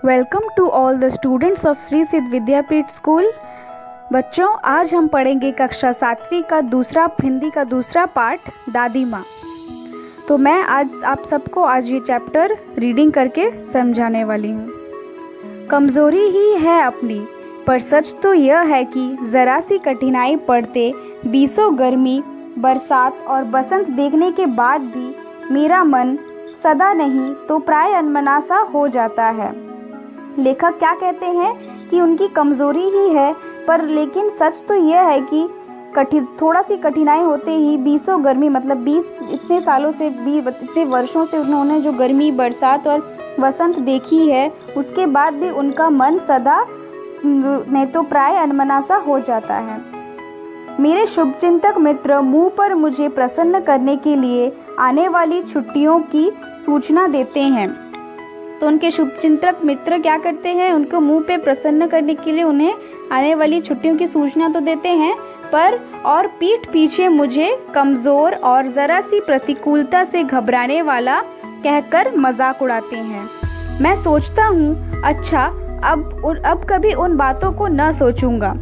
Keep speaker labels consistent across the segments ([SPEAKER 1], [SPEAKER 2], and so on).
[SPEAKER 1] Welcome to all the students of Shri Siddh Vidyapeeth school. बच्चों, आज हम पढ़ेंगे कक्षा 7वीं का हिंदी का दूसरा पार्ट दादी माँ। तो मैं आज आप सबको ये चैप्टर रीडिंग करके समझाने वाली हूँ। कमज़ोरी ही है अपनी, पर सच तो यह है कि ज़रा सी कठिनाई पड़ते बीसों गर्मी, बरसात और बसंत देखने के बाद भी मेरा मन सदा नहीं तो प्राय अनमना सा हो जाता है। लेखक क्या कहते हैं कि उनकी कमज़ोरी ही है, पर लेकिन सच तो यह है कि थोड़ा सी कठिनाई होते ही बीसों गर्मी, मतलब 20 इतने सालों से इतने वर्षों से उन्होंने जो गर्मी, बरसात और वसंत देखी है, उसके बाद भी उनका मन सदा नहीं तो प्राय अनमना सा हो जाता है। मेरे शुभचिंतक मित्र मुंह पर मुझे प्रसन्न करने के लिए आने वाली छुट्टियों की सूचना देते हैं। तो उनके शुभचिंतक मित्र क्या करते हैं, उनको मुंह पे प्रसन्न करने के लिए उन्हें आने वाली छुट्टियों की सूचना तो देते हैं, पर और पीठ पीछे मुझे कमज़ोर और ज़रा सी प्रतिकूलता से घबराने वाला कहकर मजाक उड़ाते हैं। मैं सोचता हूँ, अच्छा अब कभी उन बातों को न सोचूंगा।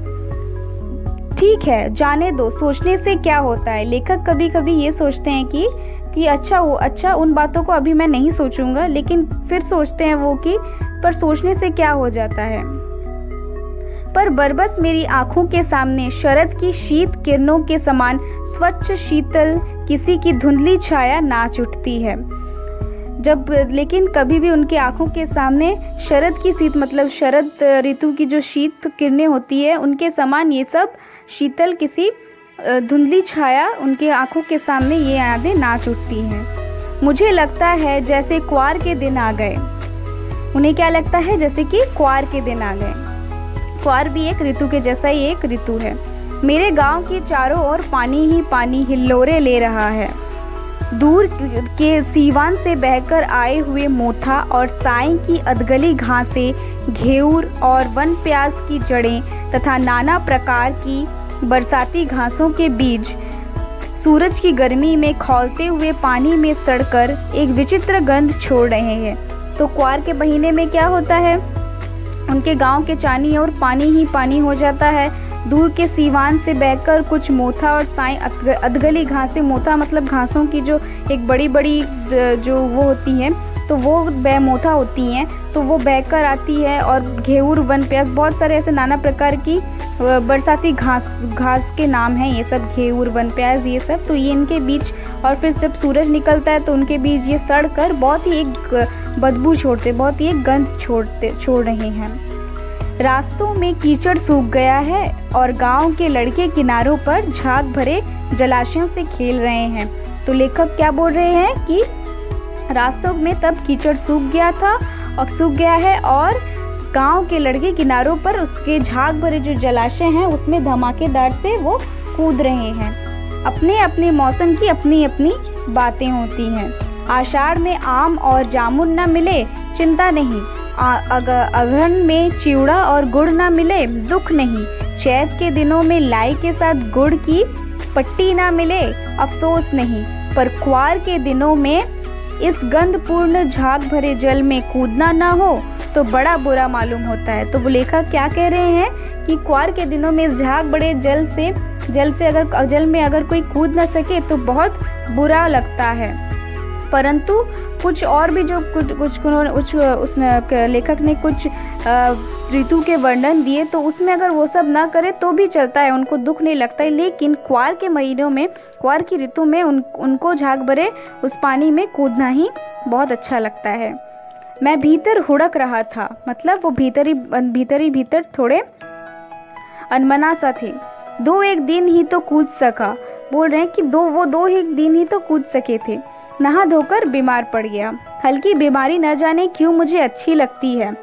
[SPEAKER 1] ठीक है, जाने दो, सोचने से क्या होता है। लेखक कभी कभी ये सोचते हैं कि अच्छा उन बातों को अभी मैं नहीं सोचूंगा, लेकिन फिर सोचते हैं वो कि पर सोचने से क्या हो जाता है। पर बरबस मेरी आंखों के सामने शरद की शीत किरणों के समान स्वच्छ शीतल किसी की धुंधली छाया नाच उठती है। लेकिन कभी भी उनके आंखों के सामने शरद की शीत, मतलब शरद ऋतु की जो शीत किरणें होती है, उनके समान ये सब शीतल किसी धुंधली छाया उनके आंखों के सामने ये यादें नाच उठती हैं। मुझे लगता है जैसे क्वार के दिन आ गए। उन्हें क्या लगता है, जैसे कि क्वार के दिन आ गए। क्वार भी एक ऋतु के जैसा ही एक ऋतु है। मेरे गांव के चारों ओर पानी ही पानी हिल्लोरे ले रहा है। दूर के सीवान से बहकर आए हुए मोथा और साई की अधगली घासें, घेऊर और वन प्याज की जड़ें तथा नाना प्रकार की बरसाती घासों के बीज सूरज की गर्मी में खौलते हुए पानी में सड़कर एक विचित्र गंध छोड़ रहे हैं। तो क्वार के महीने में क्या होता है, उनके गांव के चानी और पानी ही पानी हो जाता है। दूर के सीवान से बहकर कुछ मोथा और साई अधगली घासें, मोथा मतलब घासों की जो एक बड़ी बड़ी जो वो होती हैं, तो वो मोथा होती हैं, तो वो बहकर आती है। और घेऊर, वन प्याज, बहुत सारे ऐसे नाना प्रकार की बरसाती घास के नाम हैं ये सब, घेऊर, वन प्याज, ये सब। तो ये इनके बीच, और फिर जब सूरज निकलता है तो उनके बीच ये सड़कर बहुत ही एक बदबू छोड़ते, बहुत ही एक गंध छोड़ रहे हैं। रास्तों में कीचड़ सूख गया है और गांव के लड़के किनारों पर झाग भरे जलाशयों से खेल रहे हैं। तो लेखक क्या बोल रहे हैं कि रास्तों में तब कीचड़ सूख गया है और गांव के लड़के किनारों पर उसके झाग भरे जो जलाशय हैं उसमें धमाकेदार से वो कूद रहे हैं। अपने अपने मौसम की अपनी अपनी बातें होती हैं। आषाढ़ में आम और जामुन न मिले, चिंता नहीं। अगहन में चिवड़ा और गुड़ न मिले, दुख नहीं। चैत के दिनों में लाई के साथ गुड़ की पट्टी न मिले, अफसोस नहीं। पर क्वार के दिनों में इस गंधपूर्ण झाग भरे जल में कूदना न हो तो बड़ा बुरा मालूम होता है। तो वो लेखक क्या कह रहे हैं कि क्वार के दिनों में इस झाग बड़े जल में अगर कोई कूद न सके तो बहुत बुरा लगता है। परंतु कुछ और भी जो उस लेखक ने कुछ ऋतु के वर्णन दिए, तो उसमें अगर वो सब ना करे तो भी चलता है, उनको दुख नहीं लगता है। लेकिन क्वार के महीनों में, क्वार की ऋतु में उनको झाग भरे उस पानी में कूदना ही बहुत अच्छा लगता है। मैं भीतर हुड़क रहा था, मतलब वो भीतर थोड़े अनमना सा थे। दो एक दिन ही तो कूद सका, बोल रहे हैं कि दो ही दिन ही तो कूद सके थे। नहा धोकर बीमार पड़ गया। हल्की बीमारी न जाने क्यों मुझे अच्छी लगती है।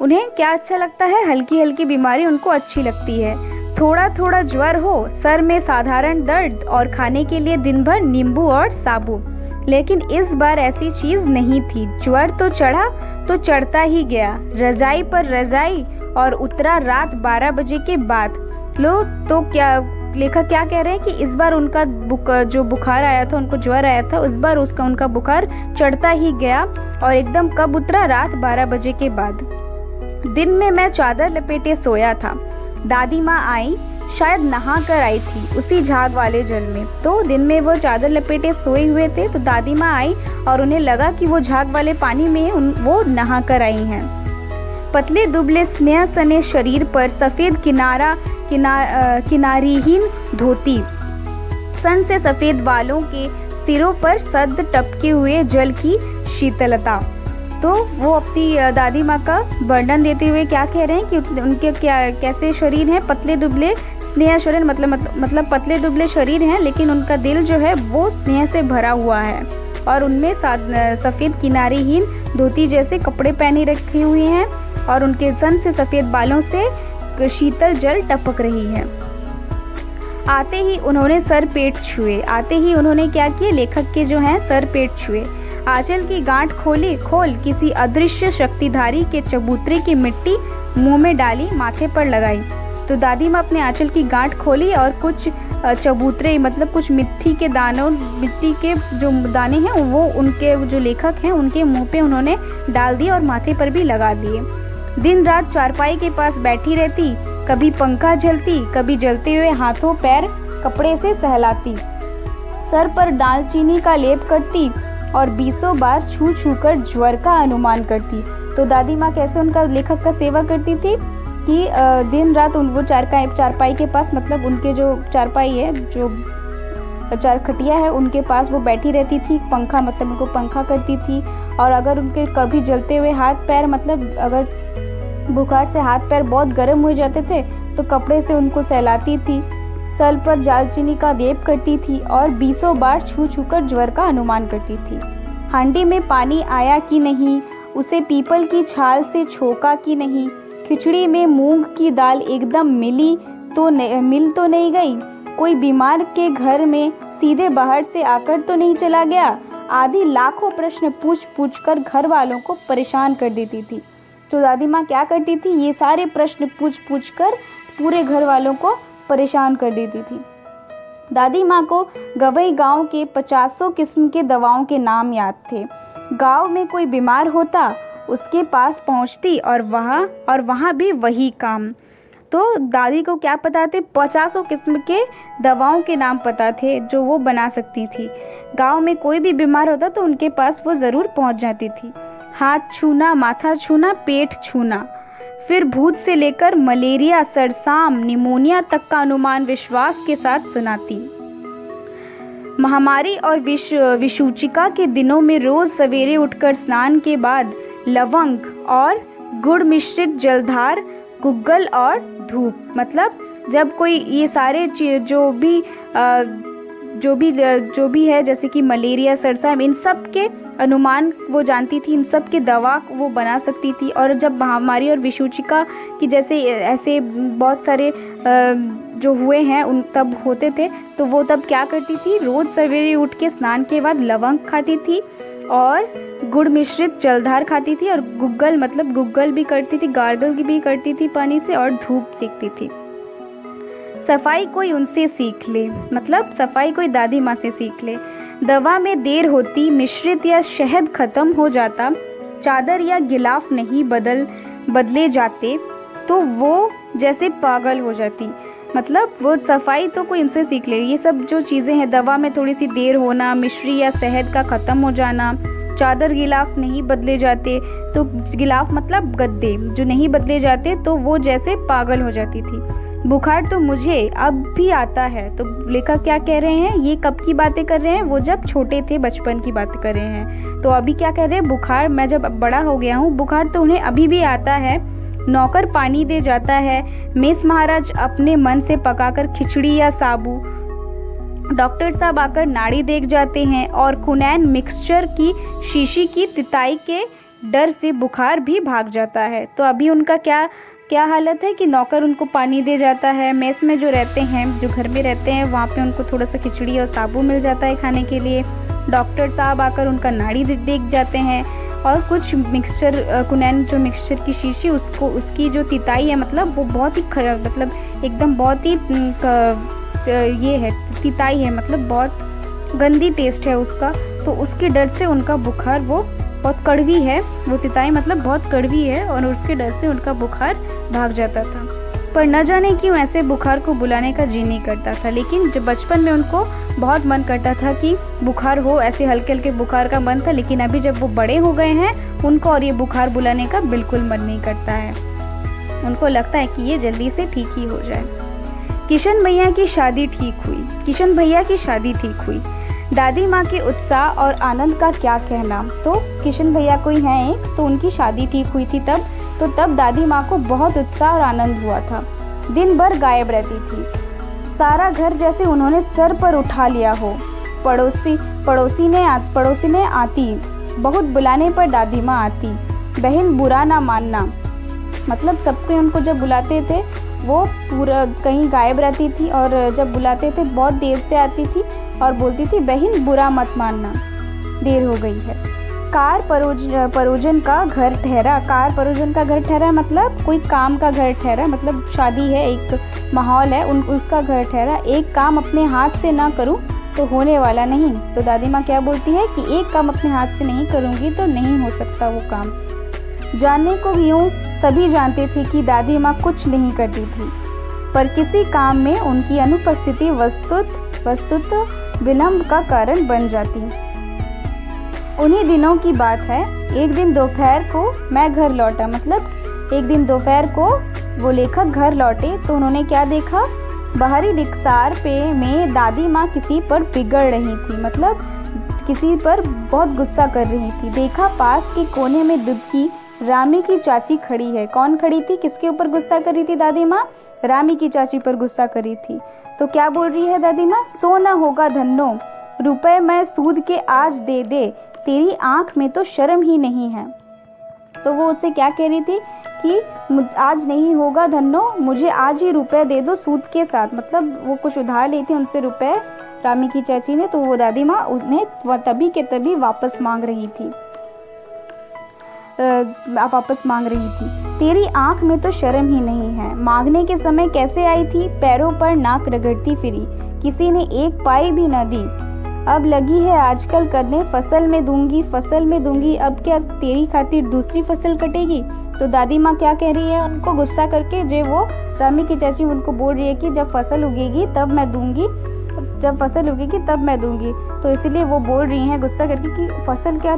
[SPEAKER 1] उन्हें क्या अच्छा लगता है, हल्की हल्की बीमारी उनको अच्छी लगती है। थोड़ा थोड़ा ज्वर हो, सर में साधारण दर्द और खाने के लिए दिन भर नींबू और साबु। लेकिन इस बार ऐसी चीज नहीं थी। ज्वर तो चढ़ा तो चढ़ता ही गया, रजाई पर रजाई, और उतरा रात 12 बजे के बाद। लो तो क्या लेखक क्या कह रहे हैं कि इस बार उनका जो बुखार आया था, उनको ज्वर आया था, उस बार उनका बुखार चढ़ता ही गया और एकदम कब उतरा? रात 12 बजे के बाद। दिन में मैं चादर लपेटे सोया था। दादी माँ आई, शायद नहा कर आई थी उसी झाग वाले जल में। तो दिन में वो चादर लपेटे सोए हुए थे, तो दादी माँ आई और उन्हें लगा कि वो झाग वाले पानी में वो नहा कर आई हैं। पतले दुबले स्नेह सने शरीर पर सफ़ेद किनारीहीन धोती, सन से सफ़ेद बालों के सिरों पर सद टपके हुए जल की शीतलता। तो वो अपनी दादी माँ का वर्णन देते हुए क्या कह रहे हैं कि उनके कैसे शरीर हैं? पतले दुबले स्नेह शरीर, मतलब पतले दुबले शरीर हैं, लेकिन उनका दिल जो है वो स्नेह से भरा हुआ है और उनमें सफ़ेद किनारीहीन धोती जैसे कपड़े पहने रखे हुए हैं और उनके सन से सफ़ेद बालों से शीतल जल टपक रही है। आते ही उन्होंने सर पेट छुए। आते ही उन्होंने क्या किए? लेखक के जो हैं सर पेट छुए। आंचल की गांठ खोल किसी अदृश्य शक्तिधारी के चबूतरे की मिट्टी मुंह में डाली, माथे पर लगाई। तो दादी माँ अपने आंचल की गांठ खोली और कुछ चबूतरे, मतलब कुछ मिट्टी के जो दाने हैं वो उनके जो लेखक हैं उनके मुंह पे उन्होंने डाल दिए और माथे पर भी लगा दिए। दिन रात चारपाई के पास बैठी रहती, कभी पंखा झलती, कभी जलते हुए हाथों पैर कपड़े से सहलाती, सर पर दालचीनी का लेप करती और 20 बार छू छू कर ज्वर का अनुमान करती। तो दादी माँ कैसे उनका लेखक का सेवा करती थी कि दिन रात वो चारपाई के पास, मतलब उनके जो चारपाई है, जो चार खटिया है, उनके पास वो बैठी रहती थी। पंखा, मतलब उनको पंखा करती थी और अगर उनके कभी जलते हुए हाथ पैर, मतलब अगर बुखार से हाथ पैर बहुत गर्म हो जाते थे तो कपड़े से उनको सहलाती थी, सर पर दालचीनी का लेप करती थी और 20 बार छू छू कर ज्वर का अनुमान करती थी। हांडी में पानी आया कि नहीं, उसे पीपल की छाल से छोका कि नहीं, खिचड़ी में मूंग की दाल एकदम मिल तो नहीं गई, कोई बीमार के घर में सीधे बाहर से आकर तो नहीं चला गया, आदि लाखों प्रश्न पूछ कर घर वालों को परेशान कर देती थी। तो दादी माँ क्या करती थी? ये सारे प्रश्न पूछ कर पूरे घर वालों को परेशान कर देती थी। दादी माँ को गवई गांव के 50 किस्म के दवाओं के नाम याद थे। गांव में कोई बीमार होता, उसके पास पहुंचती और वहाँ भी वही काम। तो दादी को क्या पता थे? 50 किस्म के दवाओं के नाम पता थे जो वो बना सकती थी। गांव में कोई भी बीमार होता तो उनके पास वो ज़रूर पहुंच जाती थी। हाथ छूना, माथा छूना, पेट छूना, फिर भूत से लेकर मलेरिया, सरसाम, निमोनिया तक का अनुमान विश्वास के साथ सुनाती। महामारी और विषूचिका के दिनों में रोज सवेरे उठकर स्नान के बाद लवंग और गुड़ मिश्रित जलधार, गुग्गल और धूप, मतलब जब कोई ये सारे जो भी है, जैसे कि मलेरिया, सरसाम, इन सब के अनुमान वो जानती थी, इन सब के दवा वो बना सकती थी। और जब महामारी और विषूचिका की जैसे ऐसे बहुत सारे जो हुए हैं उन तब होते थे, तो वो तब क्या करती थी? रोज़ सवेरे उठ के स्नान के बाद लवंग खाती थी और गुड़ मिश्रित जलधार खाती थी और गुग्गल, मतलब गुग्गल भी करती थी, गार्गल भी करती थी पानी से, और धूप सेकती थी। सफाई कोई उनसे सीख ले, मतलब सफाई कोई दादी माँ से सीख ले। दवा में देर होती, मिश्रित या शहद खत्म हो जाता, चादर या गिलाफ नहीं बदले जाते तो वो जैसे पागल हो जाती। मतलब वो सफाई तो कोई इनसे सीख ले। ये सब जो चीज़ें हैं, दवा में थोड़ी सी देर होना, मिश्री या शहद का ख़त्म हो जाना, चादर गिलाफ नहीं बदले जाते, तो गिलाफ मतलब गद्दे जो नहीं बदले जाते तो वो जैसे पागल हो जाती थी। बुखार तो मुझे अब भी आता है। तो लेखक क्या कह रहे हैं? ये कब की बातें कर रहे हैं? वो जब छोटे थे, बचपन की बात कर रहे हैं। तो अभी क्या कह रहे हैं? बुखार, मैं जब बड़ा हो गया हूँ, बुखार तो उन्हें अभी भी आता है। नौकर पानी दे जाता है, मेस महाराज अपने मन से पकाकर खिचड़ी या साबू, डॉक्टर साहब आकर नाड़ी देख जाते हैं और कुनैन मिक्सचर की शीशी की तिताई के डर से बुखार भी भाग जाता है। तो अभी उनका क्या हालत है कि नौकर उनको पानी दे जाता है, मेस में जो रहते हैं, जो घर में रहते हैं, वहाँ पे उनको थोड़ा सा खिचड़ी और साबू मिल जाता है खाने के लिए। डॉक्टर साहब आकर उनका नाड़ी देख जाते हैं और कुछ मिक्सचर, कुनैन जो मिक्सचर की शीशी, उसकी जो तिताई है, मतलब वो बहुत ही खराब, मतलब एकदम बहुत ही ये है, तिताई है, मतलब बहुत गंदी टेस्ट है उसका। तो उसके डर से उनका बुखार, वो बहुत कड़वी है, वो तिताई मतलब बहुत कड़वी है, और उसके डर से उनका बुखार भाग जाता था। पर न जाने क्यों ऐसे बुखार को बुलाने का जी नहीं करता था। लेकिन जब बचपन में उनको बहुत मन करता था कि बुखार हो, ऐसे हल्के हल्के बुखार का मन था। लेकिन अभी जब वो बड़े हो गए हैं, उनको और ये बुखार बुलाने का बिल्कुल मन नहीं करता है। उनको लगता है कि ये जल्दी से ठीक ही हो जाए। किशन भैया की शादी ठीक हुई। किशन भैया की शादी ठीक हुई। दादी माँ के उत्साह और आनंद का क्या कहना। तो किशन भैया कोई हैं एक, तो उनकी शादी ठीक हुई थी तब दादी माँ को बहुत उत्साह और आनंद हुआ था। दिन भर गायब रहती थी। सारा घर जैसे उन्होंने सर पर उठा लिया हो। पड़ोसी ने आती, बहुत बुलाने पर दादी माँ आती। बहन बुरा ना मानना, मतलब सबके उनको जब बुलाते थे वो पूरा कहीं गायब रहती थी, और जब बुलाते थे बहुत देर से आती थी और बोलती थी बहन बुरा मत मानना, देर हो गई है। कार परोजन का घर ठहरा। कार परोजन का घर ठहरा मतलब कोई काम का घर ठहरा, मतलब शादी है, एक माहौल है, उसका घर ठहरा। एक काम अपने हाथ से ना करूं तो होने वाला नहीं। तो दादी माँ क्या बोलती है कि एक काम अपने हाथ से नहीं करूंगी तो नहीं हो सकता वो काम। जानने को भी यूँ सभी जानते थे कि दादी माँ कुछ नहीं करती थी, पर किसी काम में उनकी अनुपस्थिति वस्तुतः विलंब का कारण बन जाती। उन्हीं दिनों की बात है। एक दिन दोपहर को मैं घर लौटा, मतलब एक दिन दोपहर को वो लेखक घर लौटे तो उन्होंने क्या देखा, बाहरी रिक्सार में दादी माँ किसी पर बिगड़ रही थी, मतलब किसी पर बहुत गुस्सा कर रही थी। देखा पास के कोने में दुबकी रामी की चाची खड़ी है। कौन खड़ी थी, किसके ऊपर गुस्सा कर रही थी दादी माँ? रामी की चाची पर गुस्सा कर रही थी। तो क्या बोल रही है दादी माँ, सोना होगा धन्नो, रुपए मैं सूद के आज दे दे, तेरी आंख में तो शर्म ही नहीं है। तो वो उससे क्या कह रही थी कि आज नहीं होगा धन्नो, मुझे आज ही रुपए दे दो सूद के साथ, मतलब वो कुछ उधार ली थी उनसे रुपए रामी की चाची ने, तो वो दादी माँ उन्हें तभी के तभी वापस मांग रही थी। तेरी आंख में तो शर्म ही नहीं है। मांगने के समय कैसे आई थी, पैरों पर नाक रगड़ती फिरी, किसी ने एक पाई भी न दी। अब लगी है आजकल करने फसल में दूंगी, अब क्या तेरी खातिर दूसरी फसल कटेगी। तो दादी माँ क्या कह रही है उनको गुस्सा करके, जो वो रामी की चाची उनको बोल रही है कि जब फसल उगेगी तब मैं दूंगी, तो इसीलिए वो बोल रही हैं गुस्सा करके कि फसल क्या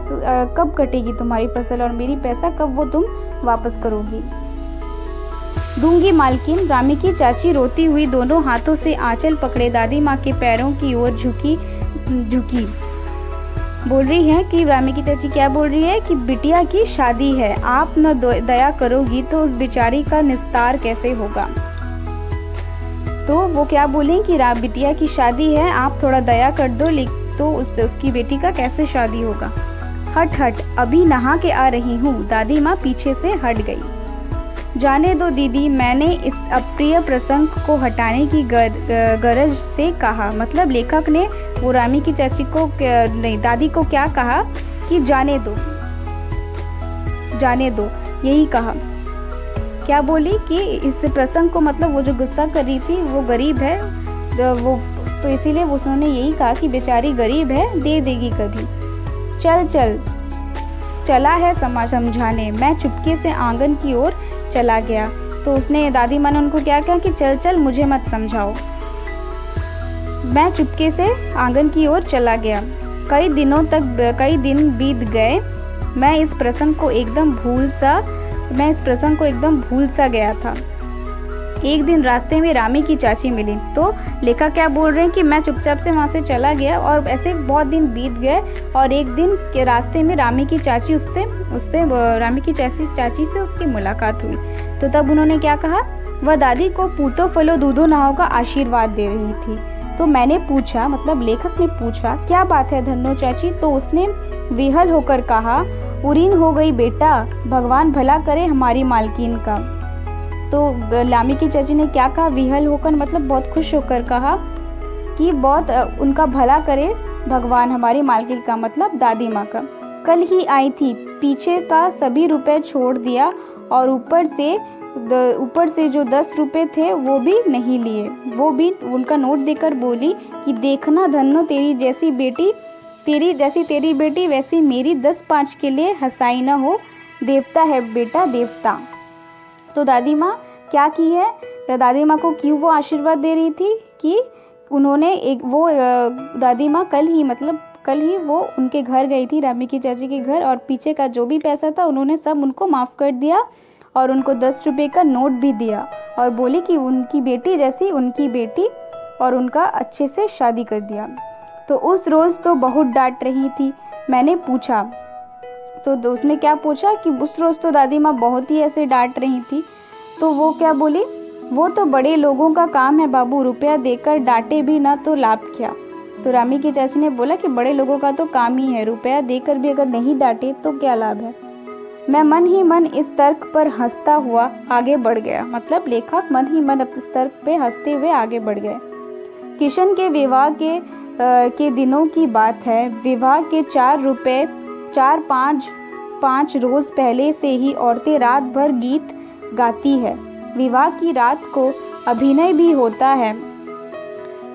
[SPEAKER 1] कब कटेगी तुम्हारी फसल, और मेरी पैसा कब वो तुम वापस करोगी। दूंगी मालकिन। रामी की चाची रोती हुई दोनों हाथों से आंचल पकड़े दादी माँ के पैरों की ओर झुकी बोल रही है कि रामी की चाची क्या बोल रही है कि बिटिया की शादी है, आप न दया करोगी तो उस बेचारी का निस्तार कैसे होगा। तो वो क्या बोलें कि बिटिया की शादी है, आप थोड़ा दया कर दो, तो उसकी बेटी का कैसे शादी होगा। हट अभी नहा के आ रही हूँ। दादी माँ पीछे से हट गई। जाने दो दीदी, मैंने इस अप्रिय प्रसंग को हटाने की गरज से कहा, मतलब लेखक ने वो रामी की चाची को नहीं, दादी को क्या कहा कि जाने दो, यही कहा। क्या बोली कि इस प्रसंग को, मतलब वो जो गुस्सा कर रही थी वो गरीब है, तो इसीलिए उन्होंने यही कहा कि बेचारी गरीब है, दे देगी कभी। चला है समझाने। मैं चुपके से आंगन की ओर चला गया तो उसने, दादी माँ ने उनको क्या कहा कि चल मुझे मत समझाओ। मैं चुपके से आंगन की ओर चला गया। कई दिन बीत गए। मैं इस प्रसंग को एकदम भूल सा गया था। एक दिन रास्ते में रामी की चाची मिली, तो लेखक क्या बोल रहे हैं कि मैं चुपचाप से वहाँ से चला गया और ऐसे बहुत दिन बीत गए, और एक दिन के रास्ते में रामी की चाची से उसकी मुलाकात हुई। तो तब उन्होंने क्या कहा, वह दादी को पूतो फलो दूधो नहाओ का आशीर्वाद दे रही थी। तो मैंने पूछा, मतलब लेखक ने पूछा, क्या बात है धन्नो चाची। तो उसने विहल होकर कहा, उरीन हो गई बेटा, भगवान भला करे हमारी मालकिन का। तो लामी की चाची ने क्या कहा, विहल होकर मतलब बहुत खुश होकर कहा कि बहुत उनका भला करे भगवान हमारी मालकिन का, मतलब दादी माँ का। कल ही आई थी, पीछे का सभी रुपए छोड़ दिया और ऊपर से ऊपर से जो 10 रुपए थे वो भी नहीं लिए। वो भी उनका नोट देकर बोली कि देखना धन्नो, तेरी जैसी तेरी बेटी वैसी मेरी, 10-5 के लिए हंसाई न हो, देवता है बेटा देवता। तो दादी माँ क्या की है, दादी माँ को क्यों वो आशीर्वाद दे रही थी कि उन्होंने दादी माँ कल ही वो उनके घर गई थी, रामी की चाची के घर, और पीछे का जो भी पैसा था उन्होंने सब उनको माफ़ कर दिया और उनको 10 रुपये का नोट भी दिया और बोली कि उनकी बेटी जैसी उनकी बेटी, और उनका अच्छे से शादी कर दिया। तो उस रोज़ तो बहुत डांट रही थी। मैंने पूछा तो उसने क्या पूछा कि उस रोज़ तो दादी माँ बहुत ही ऐसे डांट रही थी। तो वो क्या बोली, वो तो बड़े लोगों का काम है बाबू, रुपया देकर डांटे भी ना तो लाभ क्या। तो रामी की चाची ने बोला कि बड़े लोगों का तो काम ही है, रुपया देकर भी अगर नहीं डांटे तो क्या लाभ है। मैं मन ही मन इस तर्क पर हंसता हुआ आगे बढ़ गया। मतलब लेखक मन ही मन इस तर्क पे हंसते हुए आगे बढ़ गए। किशन के विवाह के दिनों की बात है। विवाह के 4-5 रोज पहले से ही औरतें रात भर गीत गाती है। विवाह की रात को अभिनय भी होता है।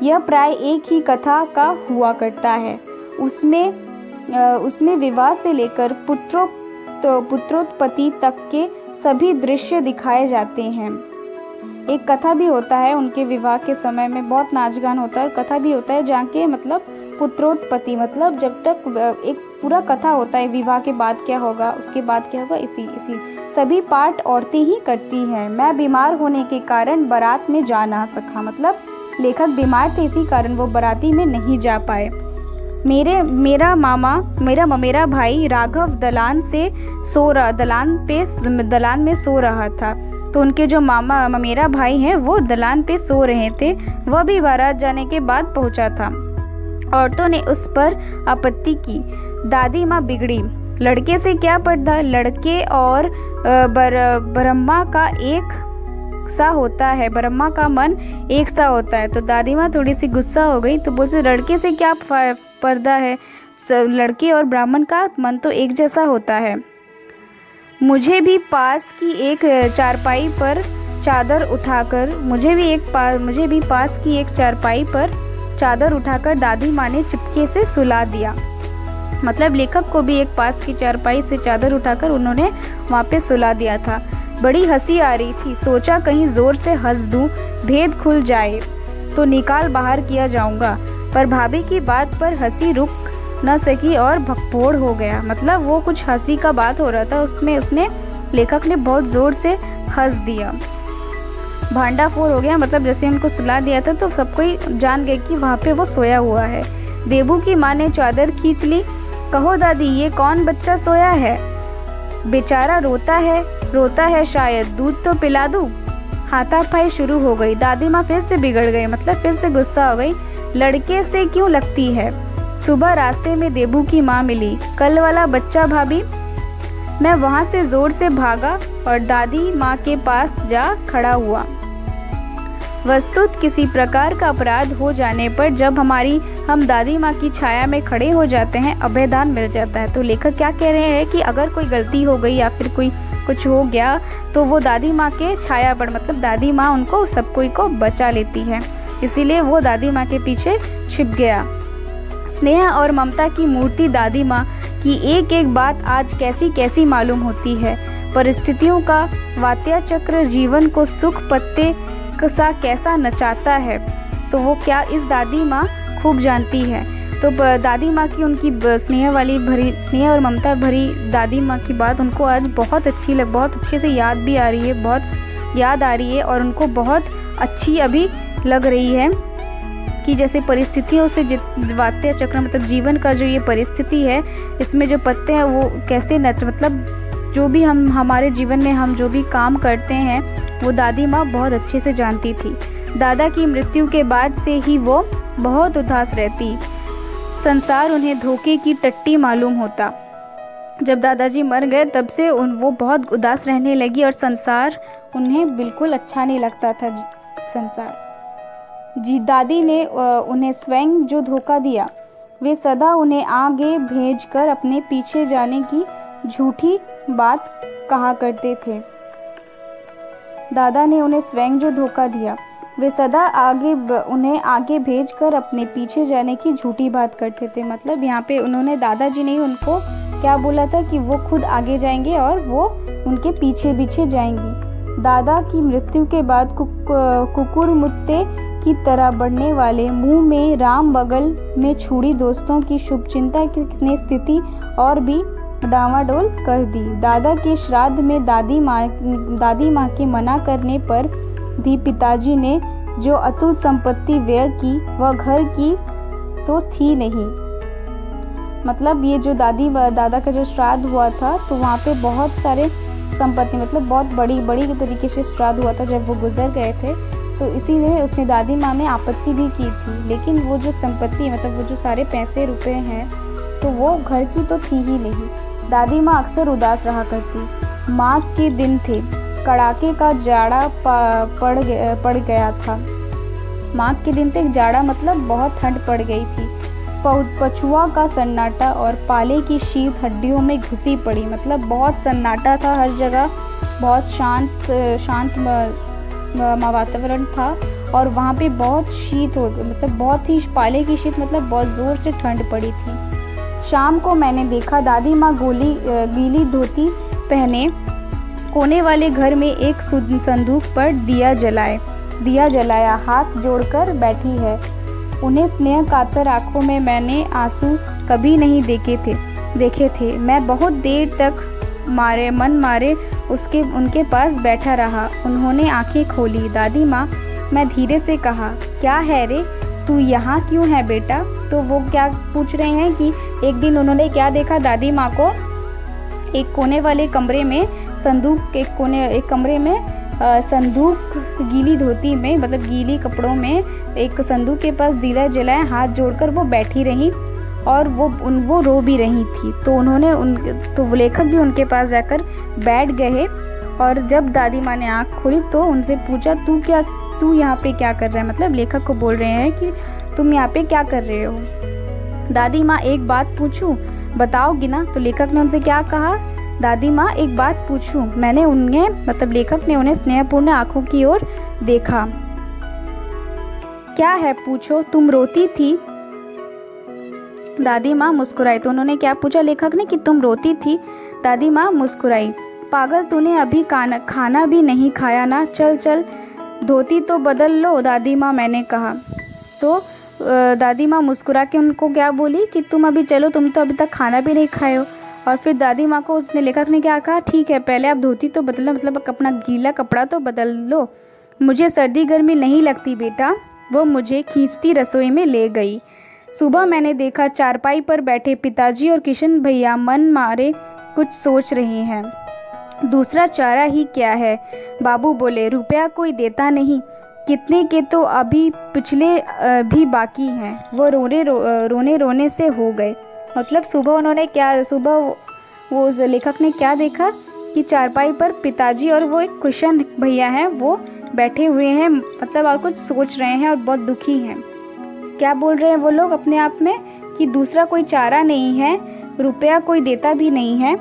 [SPEAKER 1] यह प्राय एक ही कथा का हुआ करता है। उसमें विवाह से लेकर पुत्रोत्पत्ति तक के सभी दृश्य दिखाए जाते हैं। एक कथा भी होता है उनके विवाह के समय में, बहुत नाच गान होता है। कथा भी होता है जहाँ के मतलब पुत्रोत्पत्ति, मतलब जब तक एक पूरा कथा होता है, विवाह के बाद क्या होगा, उसके बाद क्या होगा, इसी सभी पार्ट औरतें ही करती हैं। मैं बीमार होने के कारण बारात में जा ना सका, मतलब लेखक बीमार थे इसी कारण वो बाराती में नहीं जा पाए। मेरा भाई राघव दलान में सो रहा था। तो उनके जो मेरा भाई हैं वो दलान पे सो रहे थे। वह भी बारात जाने के बाद पहुंचा था। औरतों ने उस पर आपत्ति की। दादी माँ बिगड़ी। लड़के से क्या पर्दा, लड़के और ब्रह्मा का एक सा होता है, ब्रह्मा का मन एक सा होता है। तो दादी माँ थोड़ी सी गुस्सा हो गई, तो बोलते लड़के से क्या पर्दा है, लड़के और ब्राह्मण का मन तो एक जैसा होता है। मुझे भी पास की एक चारपाई पर चादर उठाकर दादी माँ ने चुपके से सुला दिया। मतलब लेखक को भी एक पास की चारपाई से चादर उठाकर उन्होंने वहाँ पे सुला दिया था। बड़ी हंसी आ रही थी। सोचा कहीं जोर से हंस दूं, भेद खुल जाए तो निकाल बाहर किया जाऊंगा, पर भाभी की बात पर हंसी रुक न सकी और भगभोड़ हो गया। मतलब वो कुछ हंसी का बात हो रहा था, उसमें लेखक ने बहुत ज़ोर से हंस दिया, भांडाफोड़ हो गया। मतलब जैसे उनको सुला दिया था तो सब कोई जान गए कि वहाँ पे वो सोया हुआ है। देबू की माँ ने चादर खींच ली। कहो दादी, ये कौन बच्चा सोया है? बेचारा रोता है शायद, दूध तो पिला दूँ। हाथापाई शुरू हो गई। दादी माँ फिर से बिगड़ गई, मतलब फिर से गुस्सा हो गई। लड़के से क्यों लगती है? सुबह रास्ते में देबू की माँ मिली। कल वाला बच्चा भाभी। मैं वहाँ से जोर से भागा और दादी माँ के पास जा खड़ा हुआ। वस्तुत किसी प्रकार का अपराध हो जाने पर जब हम दादी माँ की छाया में खड़े हो जाते हैं, अभयदान मिल जाता है। तो लेखक क्या कह रहे हैं कि अगर कोई गलती हो गई या फिर कोई कुछ हो गया तो वो दादी माँ के छाया पर, मतलब दादी माँ उनको सब कोई को बचा लेती है, इसीलिए वो दादी माँ के पीछे छिप गया। स्नेह और ममता की मूर्ति दादी माँ की एक एक बात आज कैसी कैसी मालूम होती है। परिस्थितियों का वात्या चक्र जीवन को सुख पत्ते सा कैसा नचाता है, तो वो क्या इस दादी माँ खूब जानती है। तो दादी माँ की उनकी स्नेह और ममता भरी दादी माँ की बात उनको आज बहुत अच्छे से याद भी आ रही है, बहुत याद आ रही है और उनको बहुत अच्छी अभी लग रही है कि जैसे परिस्थितियों से वात्या चक्र, मतलब जीवन का जो ये परिस्थिति है, इसमें जो पत्ते हैं वो कैसे मतलब जो भी हमारे जीवन में हम जो भी काम करते हैं वो दादी माँ बहुत अच्छे से जानती थी। दादा की मृत्यु के बाद से ही वो बहुत उदास रहती। संसार उन्हें धोखे की टट्टी मालूम होता। जब दादाजी मर गए तब से वो बहुत उदास रहने लगी और संसार उन्हें बिल्कुल अच्छा नहीं लगता था। संसार जी दादी ने उन्हें स्वयं जो धोखा दिया, वे सदा उन्हें आगे भेजकर अपने पीछे जाने की झूठी बात कहा करते थे। दादा ने उन्हें स्वयं जो धोखा दिया, वे सदा उन्हें आगे भेजकर अपने पीछे जाने की झूठी बात करते थे। मतलब यहाँ पे उन्होंने, दादाजी ने ही उनको क्या बोला था कि वो खुद आगे जाएंगे और वो उनके पीछे पीछे जाएंगी। दादा की मृत्यु के बाद कुकुरमुत्ते की तरह बढ़ने वाले मुंह में राम बगल में छुड़ी दोस्तों की शुभचिंता ने स्थिति और भी डामाडोल कर दी। दादा के श्राद्ध में दादी माँ के मना करने पर भी पिताजी ने जो अतुल संपत्ति व्यय की वह घर की तो थी नहीं। मतलब ये जो दादा का जो श्राद्ध हुआ था तो वहाँ पे बहुत सारे संपत्ति, मतलब बहुत बड़ी तरीके से श्राद्ध हुआ था जब वो गुजर गए थे, तो इसीलिए उसने दादी माँ ने आपत्ति भी की थी। लेकिन वो जो संपत्ति, मतलब वो जो सारे पैसे रुपए हैं तो वो घर की तो थी ही नहीं। दादी माँ अक्सर उदास रहा करती। माघ के दिन थे, कड़ाके का जाड़ा पड़ गया था। माघ के दिन थे, जाड़ा मतलब बहुत ठंड पड़ गई थी। पछुआ का सन्नाटा और पाले की शीत हड्डियों में घुसी पड़ी। मतलब बहुत सन्नाटा था हर जगह, बहुत शांत वातावरण था और वहाँ पे बहुत शीत हो, मतलब बहुत ही पाले की शीत, मतलब बहुत ज़ोर से ठंड पड़ी थी। शाम को मैंने देखा दादी माँ गीली धोती पहने कोने वाले घर में एक संदूक पर दिया जलाया हाथ जोड़कर बैठी है। उन्हें स्नेह कातर आंखों में मैंने आंसू कभी नहीं देखे थे। मैं बहुत देर तक मन मारे उनके पास बैठा रहा। उन्होंने आंखें खोली। दादी माँ, मैं धीरे से कहा, क्या है रे, तू यहाँ क्यों है बेटा? तो वो क्या पूछ रहे हैं कि एक दिन उन्होंने क्या देखा, दादी माँ को एक कोने वाले कमरे में संदूक गीली धोती में, मतलब गीली कपड़ों में एक संदूक के पास दिया जलाए हाथ जोड़कर वो बैठी रही और वो रो भी रही थी। तो वो लेखक भी उनके पास जाकर बैठ गए और जब दादी माँ ने आँख खोली तो उनसे पूछा, तू यहाँ पे क्या कर रहा है? मतलब लेखक को बोल रहे हैं कि तुम यहाँ पे क्या कर रहे हो? दादी माँ, एक बात पूछूं, बताओगी ना? तो लेखक ने उनसे क्या कहा, दादी माँ एक बात पूछूं? मैंने उन्हें, मतलब लेखक ने उन्हें स्नेहपूर्ण आंखों की ओर देखा। क्या है, पूछो, तुम रोती थी? दादी माँ मुस्कुराई। तो उन्होंने क्या पूछा लेखक ने कि तुम रोती थी? दादी माँ मुस्कुराई। पागल, तूने अभी खाना भी नहीं खाया ना? चल धोती तो बदल लो दादी माँ, मैंने कहा। तो दादी माँ मुस्कुरा के उनको क्या बोली कि तुम अभी चलो, तुम तो अभी तक खाना भी नहीं खाए हो। और फिर दादी माँ को उसने, लेखक ने क्या कहा, ठीक है, पहले आप धोती तो बदलो, मतलब अपना गीला कपड़ा तो बदल लो। मुझे सर्दी गर्मी नहीं लगती बेटा। वो मुझे खींचती रसोई में ले गई। सुबह मैंने देखा चारपाई पर बैठे पिताजी और किशन भैया मन मारे कुछ सोच रहे हैं। दूसरा चारा ही क्या है, बाबू बोले, रुपया कोई देता नहीं, कितने के तो अभी पिछले भी बाकी हैं। वो रोने से हो गए। मतलब सुबह वो लेखक ने क्या देखा कि चारपाई पर पिताजी और वो एक किशन भैया हैं, वो बैठे हुए हैं, मतलब और कुछ सोच रहे हैं और बहुत दुखी हैं। क्या बोल रहे हैं वो लोग अपने आप में कि दूसरा कोई चारा नहीं है, रुपया कोई देता भी नहीं है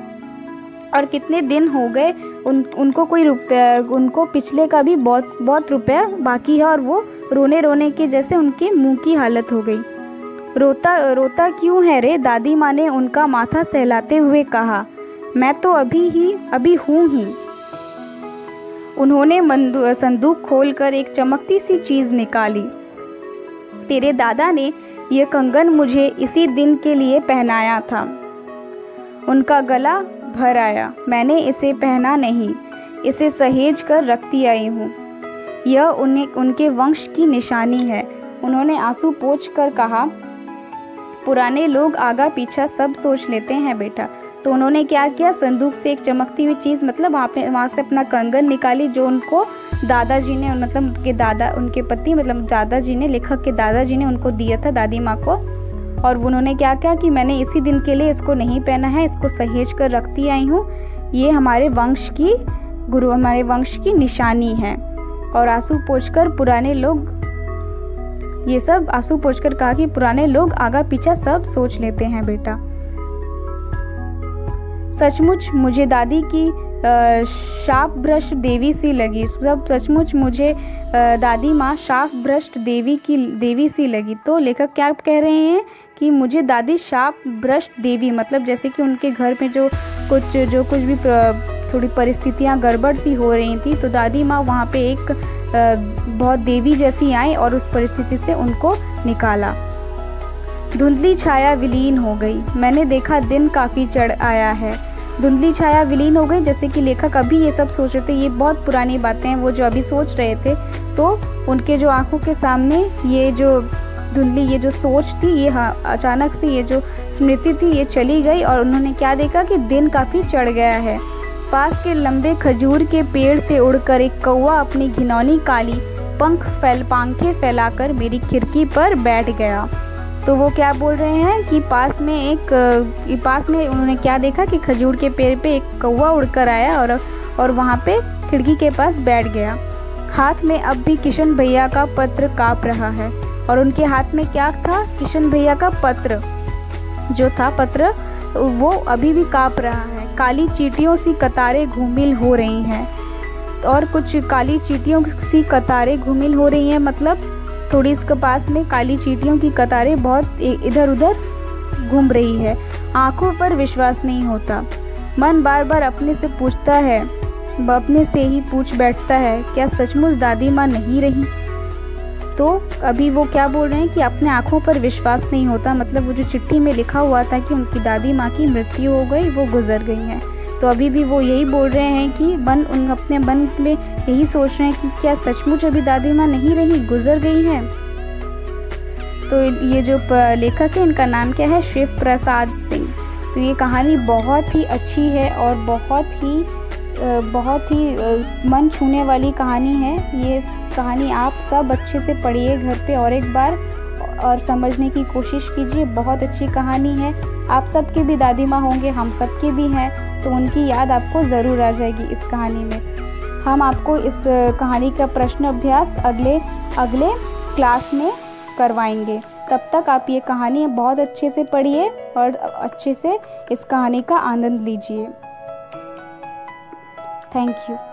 [SPEAKER 1] और कितने दिन हो गए उनको कोई रुपया, उनको पिछले का भी बहुत रुपया बाकी है और वो रोने के जैसे उनके मुंह की हालत हो गई। रोता क्यों है रे? दादी माँ ने उनका माथा सहलाते हुए कहा। मैं तो अभी हूँ ही। उन्होंने संदूक खोलकर एक चमकती सी चीज़ निकाली। तेरे दादा ने यह कंगन मुझे इसी दिन के लिए पहनाया था। उनका गला भर आया। मैंने इसे पहना नहीं, इसे सहेज कर रखती आई हूँ। यह उनके वंश की निशानी है। उन्होंने आंसू पोंछ कर कहा, पुराने लोग आगा पीछा सब सोच लेते हैं बेटा। तो उन्होंने क्या किया, संदूक से एक चमकती हुई चीज़, मतलब वहाँ से अपना कंगन निकाली जो उनको दादाजी ने, मतलब उनके पति, मतलब दादाजी ने, लेखक के दादाजी ने उनको दिया था दादी माँ को। और उन्होंने क्या किया कि मैंने इसी दिन के लिए इसको नहीं पहना है, इसको सहेज कर रखती आई हूँ, ये हमारे वंश की निशानी है। और आंसू पोंछकर कहा कि पुराने लोग आगा पीछा सब सोच लेते हैं बेटा। सचमुच मुझे दादी की शाप भ्रष्ट देवी सी लगी। सब सचमुच मुझे दादी माँ शाप भ्रष्ट देवी सी लगी। तो लेखक क्या कह रहे हैं कि मुझे दादी शाप भ्रष्ट देवी, मतलब जैसे कि उनके घर में जो कुछ भी थोड़ी परिस्थितियाँ गड़बड़ सी हो रही थी, तो दादी माँ वहाँ पे एक बहुत देवी जैसी आई और उस परिस्थिति से उनको निकाला। धुंधली छाया विलीन हो गई, मैंने देखा दिन काफ़ी चढ़ आया है। धुंधली छाया विलीन हो गई, जैसे कि लेखक अभी ये सब सोच रहे थे, ये बहुत पुरानी बातें हैं वो जो अभी सोच रहे थे, तो उनके जो आंखों के सामने ये जो धुंधली ये जो सोच थी, ये अचानक से ये जो स्मृति थी ये चली गई और उन्होंने क्या देखा कि दिन काफ़ी चढ़ गया है। पास के लंबे खजूर के पेड़ से उड़कर एक कौवा अपनी घिनौनी काली पंखें फैलाकर मेरी खिड़की पर बैठ गया। तो वो क्या बोल रहे हैं कि पास में उन्होंने क्या देखा कि खजूर के पेड़ पे एक कौवा उड़कर आया और वहाँ पे खिड़की के पास बैठ गया। हाथ में अब भी किशन भैया का पत्र काँप रहा है, और उनके हाथ में क्या था? किशन भैया का पत्र जो था, पत्र वो अभी भी काँप रहा है। काली चींटियों सी कतारें घूमिल हो रही हैं, और कुछ काली चींटियों सी कतारें घूमिल हो रही हैं, मतलब थोड़ी इसके पास में काली चींटियों की कतारें बहुत इधर उधर घूम रही है। आंखों पर विश्वास नहीं होता, मन बार बार अपने से पूछता है, अपने से ही पूछ बैठता है, क्या सचमुच दादी माँ नहीं रही? तो अभी वो क्या बोल रहे हैं कि अपने आँखों पर विश्वास नहीं होता, मतलब वो जो चिट्ठी में लिखा हुआ था कि उनकी दादी माँ की मृत्यु हो गई, वो गुजर गई हैं। तो अभी भी वो यही बोल रहे हैं कि अपने मन में यही सोच रहे हैं कि क्या सचमुच अभी दादी माँ नहीं रही, गुजर गई हैं। तो ये जो लेखक है इनका नाम क्या है? शिव प्रसाद सिंह। तो ये कहानी बहुत ही अच्छी है और बहुत ही मन छूने वाली कहानी है। ये कहानी आप सब अच्छे से पढ़िए घर पे और एक बार, और समझने की कोशिश कीजिए। बहुत अच्छी कहानी है। आप सबके भी दादी माँ होंगे, हम सबके भी हैं, तो उनकी याद आपको ज़रूर आ जाएगी इस कहानी में। हम आपको इस कहानी का प्रश्न अभ्यास अगले क्लास में करवाएंगे। तब तक आप ये कहानी बहुत अच्छे से पढ़िए और अच्छे से इस कहानी का आनंद लीजिए। Thank you.